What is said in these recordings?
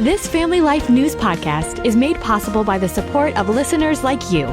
This Family Life News podcast is made possible by the support of listeners like you.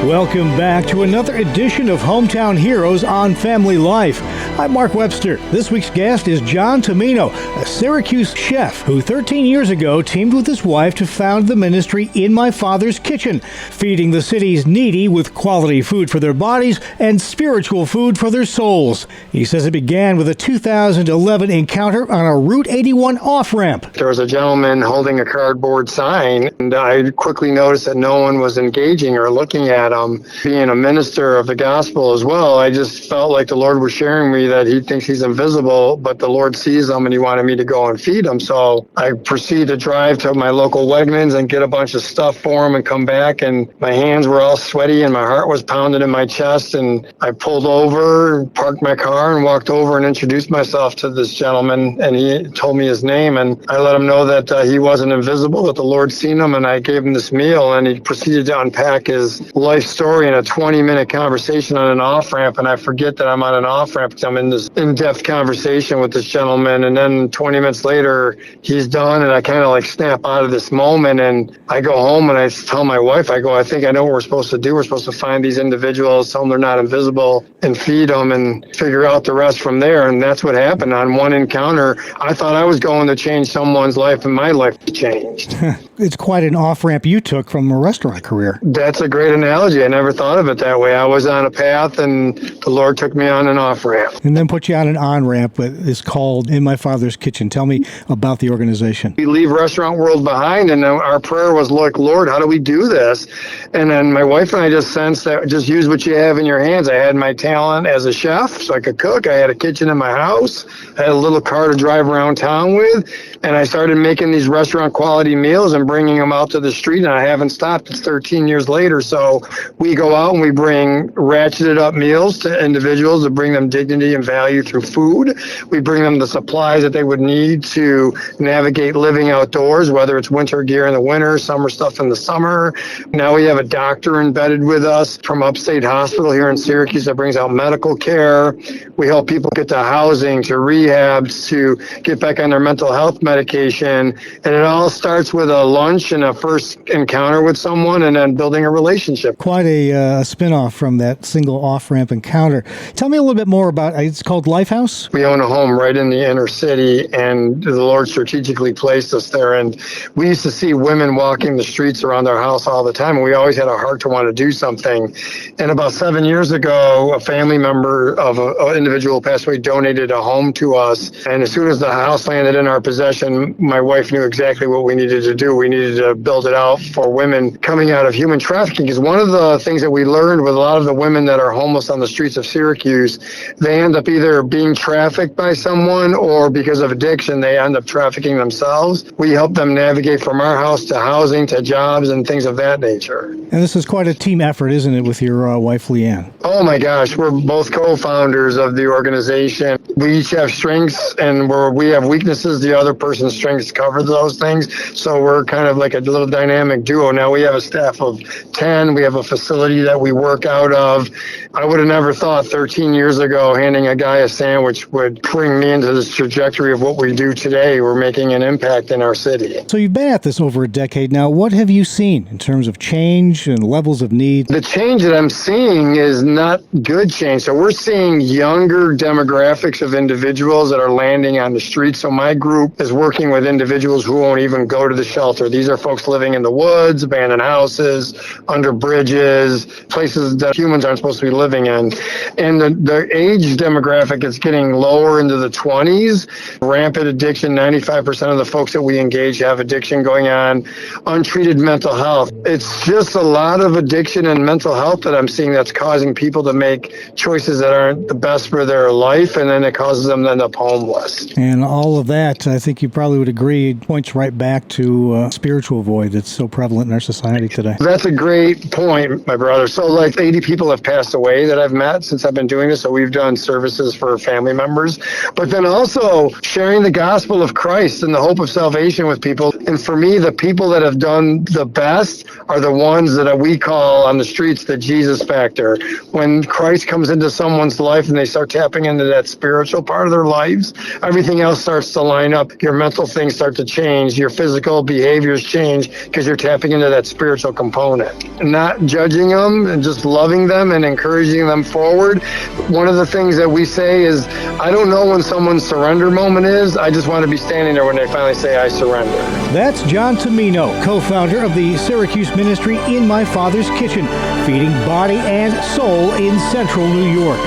Welcome back to another edition of Hometown Heroes on Family Life. I'm Mark Webster. This week's guest is John Tomino, a Syracuse chef who 13 years ago teamed with his wife to found the ministry In My Father's Kitchen, feeding the city's needy with quality food for their bodies and spiritual food for their souls. He says it began with a 2011 encounter on a Route 81 off-ramp. There was a gentleman holding a cardboard sign, and I quickly noticed that no one was engaging or looking at him. Being a minister of the gospel as well, I just felt like the Lord was sharing me that he thinks he's invisible, but the Lord sees him and he wanted me to go and feed him. So I proceeded to drive to my local Wegmans and get a bunch of stuff for him and come back, and my hands were all sweaty and my heart was pounding in my chest, and I pulled over, parked my car, and walked over and introduced myself to this gentleman, and he told me his name, and I let him know that he wasn't invisible, that the Lord seen him, and I gave him this meal, and he proceeded to unpack his life story in a 20-minute conversation on an off-ramp, and I forget that I'm on an off-ramp because I'm in this in-depth conversation with this gentleman, and then 20 minutes later, he's done, and I kind of like snap out of this moment, and I go home and I tell my wife, I think I know what we're supposed to do. We're supposed to find these individuals, tell them they're not invisible, and feed them and figure out the rest from there, and that's what happened. On one encounter, I thought I was going to change someone's life, and my life changed. It's quite an off-ramp you took from a restaurant career. That's a great analogy. I never thought of it that way. I was on a path, and the Lord took me on an off-ramp. And then put you on an on-ramp that is called In My Father's Kitchen. Tell me about the organization. We leave restaurant world behind, and our prayer was, look, Lord, how do we do this? And then my wife and I just sensed that just use what you have in your hands. I had my talent as a chef, so I could cook. I had a kitchen in my house. I had a little car to drive around town with, and I started making these restaurant quality meals and bringing them out to the street, and I haven't stopped. It's 13 years later, so we go out and we bring ratcheted up meals to individuals to bring them dignity and value through food. We bring them the supplies that they would need to navigate living outdoors, whether it's winter gear in the winter, summer stuff in the summer. Now we have a doctor embedded with us from Upstate Hospital here in Syracuse that brings out medical care. We help people get to housing, to rehab, to get back on their mental health medication. And it all starts with a lunch and a first encounter with someone and then building a relationship. Quite a spin-off from that single off-ramp encounter. Tell me a little bit more about it's called Lifehouse? We own a home right in the inner city, and the Lord strategically placed us there. And we used to see women walking the streets around our house all the time, and we always had a heart to want to do something. And about 7 years ago, a family member of an individual passed away donated a home to us. And as soon as the house landed in our possession, my wife knew exactly what we needed to do. We needed to build it out for women coming out of human trafficking, because one of the things that we learned with a lot of the women that are homeless on the streets of Syracuse, they end up either being trafficked by someone, or because of addiction, they end up trafficking themselves. We help them navigate from our house to housing, to jobs, and things of that nature. And this is quite a team effort, isn't it, with your wife, Leanne? Oh my gosh, we're both co-founders of the organization. We each have strengths, and where we have weaknesses, the other person's strengths cover those things. So we're kind of like a little dynamic duo. Now we have a staff of 10. We have a facility that we work out of. I would have never thought 13 years ago handing a guy a sandwich would bring me into this trajectory of what we do today. We're making an impact in our city. So you've been at this over a decade now. What have you seen in terms of change and levels of need? The change that I'm seeing is not good change. So we're seeing younger demographics of individuals that are landing on the streets. So my group is working with individuals who won't even go to the shelter. These are folks living in the woods, abandoned houses, under bridges, places that humans aren't supposed to be living in. And the age demographic is getting lower into the 20s. Rampant addiction, 95% of the folks that we engage have addiction going on. Untreated mental health. It's just a lot of addiction and mental health that I'm seeing that's causing people to make choices that aren't the best for their life, and then it causes them to end up homeless. And all of that, I think you probably would agree, points right back to spiritual void that's so prevalent in our society today. That's a great point, my brother. So like 80 people have passed away that I've met since I've been doing this. So we've done services for family members, but then also sharing the gospel of Christ and the hope of salvation with people. And for me, the people that have done the best are the ones that we call on the streets the Jesus factor. When Christ comes into someone's life and they start tapping into that spiritual part of their lives, everything else starts to line up. Your mental things start to change. Your physical behaviors change because you're tapping into that spiritual component. Not judging them and just loving them and encouraging them forward. One of the things that we say is, I don't know when someone's surrender moment is. I just want to be standing there when they finally say, I surrender. That's John Tomino, co-founder of the Syracuse ministry In My Father's Kitchen, feeding body and soul in central New York.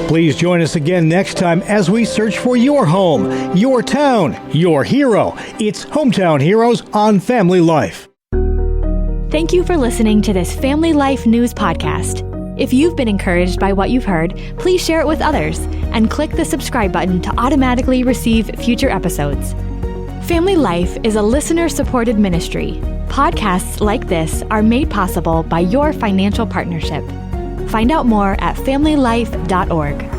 Please join us again next time as we search for your home, your town, your hero. It's Hometown Heroes on Family Life. Thank you for listening to this Family Life News podcast. If you've been encouraged by what you've heard, please share it with others and click the subscribe button to automatically receive future episodes. Family Life is a listener-supported ministry. Podcasts like this are made possible by your financial partnership. Find out more at familylife.org.